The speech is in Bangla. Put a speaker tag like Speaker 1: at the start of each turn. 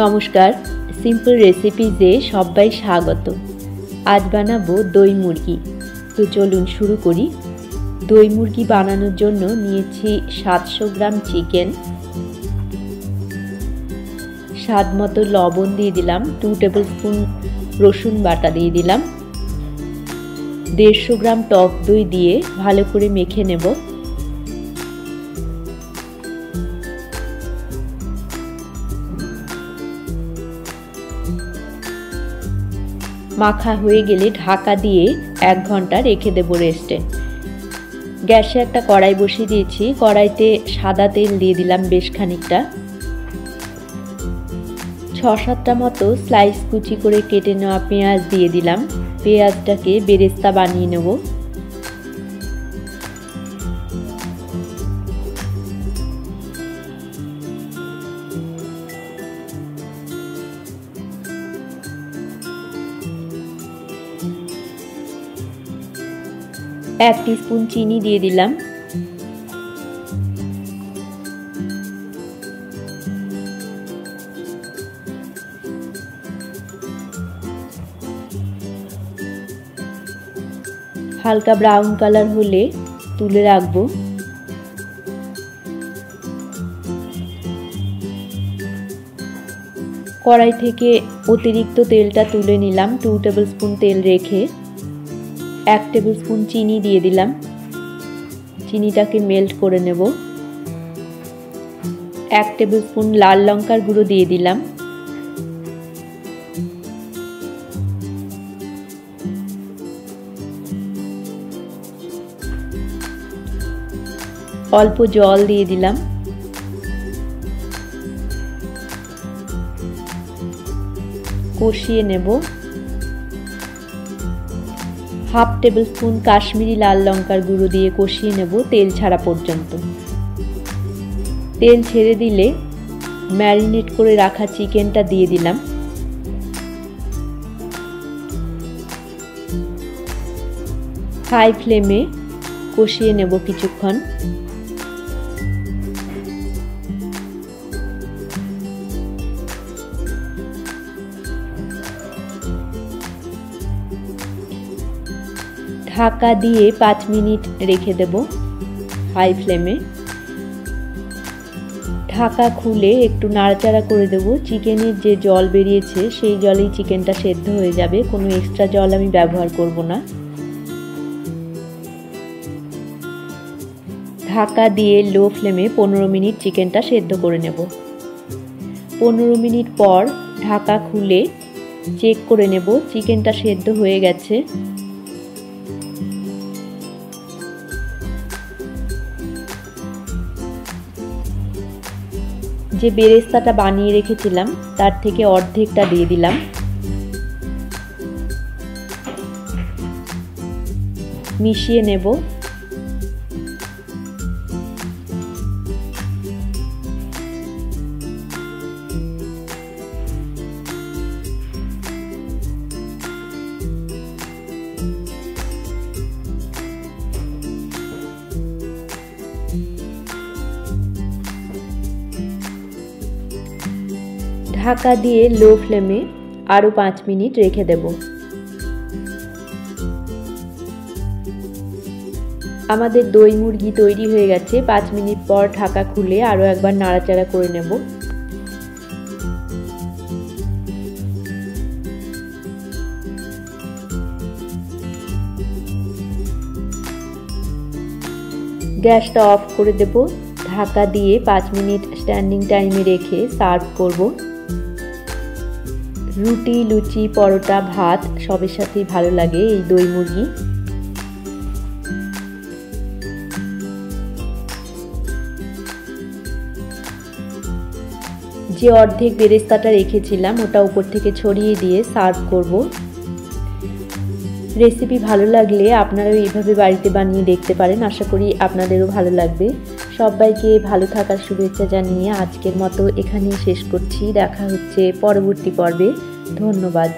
Speaker 1: নমস্কার, সিম্পল রেসিপিজে সবাই স্বাগত। আজ বানাবো দই মুরগি। তো চলুন শুরু করি। দই মুরগি বানানোর জন্য নিয়েছি 700 গ্রাম চিকেন, স্বাদ মতো লবণ দিয়ে দিলাম, 2 টেবিল স্পুন রসুন বাটা দিয়ে দিলাম, 150 গ্রাম টক দই দিয়ে ভালো করে মেখে নেব। মাখা হয়ে গেলে ঢাকা দিয়ে 1 ঘন্টা রেখে দেব রেস্টে। গ্যাসে একটা কড়াই বসিয়ে দিয়েছি, কড়াইতে সাদা তেল দিয়ে দিলাম বেশ খানিকটা। 6-7টা মতো স্লাইস কুচি করে কেটে নেওয়া পেঁয়াজ দিয়ে দিলাম। পেঁয়াজটাকে বেরেস্তা বানিয়ে নেব। এক টিস্পুন চিনি দিয়ে দিলাম। হালকা ব্রাউন কালার হলে তুলে রাখবো। কড়াই থেকে অতিরিক্ত তেলটা তুলে নিলাম। 2 টেবিল স্পুন তেল রেখে 1 টেবিল স্পুন চিনি দিয়ে দিলাম। চিনিটাকে মেল্ট করে নেব। 1 টেবিল স্পুন লাল লঙ্কার গুঁড়ো দিয়ে দিলাম। অল্প জল দিয়ে দিলাম। কষিয়ে নেব। 1/2 টেবিল স্পুন কাশ্মীরি লাল লঙ্কার গুঁড়ো দিয়ে কষিয়ে নেব তেল ছাড়া পর্যন্ত। তেল ছেড়ে দিলে ম্যারিনেট করে রাখা চিকেনটা দিয়ে দিলাম। হাই ফ্লেমে কষিয়ে নেব কিছুক্ষণ। ঢাকা দিয়ে 5 মিনিট রেখে দেব হাই ফ্লেমে। ঢাকা খুলে একটু নাড়াচাড়া করে দেব। চিকেনের যে জল বেরিয়েছে সেই জলেই চিকেনটা সেদ্ধ হয়ে যাবে, কোনো এক্সট্রা জল আমি ব্যবহার করব না। ঢাকা দিয়ে লো ফ্লেমে 15 মিনিট চিকেনটা সেদ্ধ করে নেব। 15 মিনিট পর ঢাকা খুলে চেক করে নেব চিকেনটা সেদ্ধ হয়ে গেছে। যে বেরেস্তাটা বানিয়ে রেখেছিলাম তার থেকে অর্ধেকটা দিয়ে দিলাম। মিশিয়ে নেব। ঢাকা দিয়ে লো ফ্লেমে আরও 5 মিনিট রেখে দেব। আমাদের দই মুরগি তৈরি হয়ে গেছে। 5 মিনিট পর ঢাকা খুলে আরও একবার নাড়াচাড়া করে নেব। গ্যাসটা অফ করে দেব। ঢাকা দিয়ে 5 মিনিট স্ট্যান্ডিং টাইমে রেখে সার্ভ করব। রুটি, লুচি, পরোটা, ভাত সবের সাথেই ভালো লাগে এই দই মুরগি। যে অর্ধেক বেরেস্তাটা রেখেছিলাম ওটা উপর থেকে ছড়িয়ে দিয়ে সার্ভ করব। রেসিপি ভালো লাগলে আপনারাও এইভাবে বাড়িতে বানিয়ে দেখতে পারেন। আশা করি আপনাদেরও ভালো লাগবে। সবাইকে ভালো থাকার শুভেচ্ছা জানিয়ে আজকের মতো এখানেই শেষ করছি। দেখা হচ্ছে পরবর্তী পর্বে। ধন্যবাদ।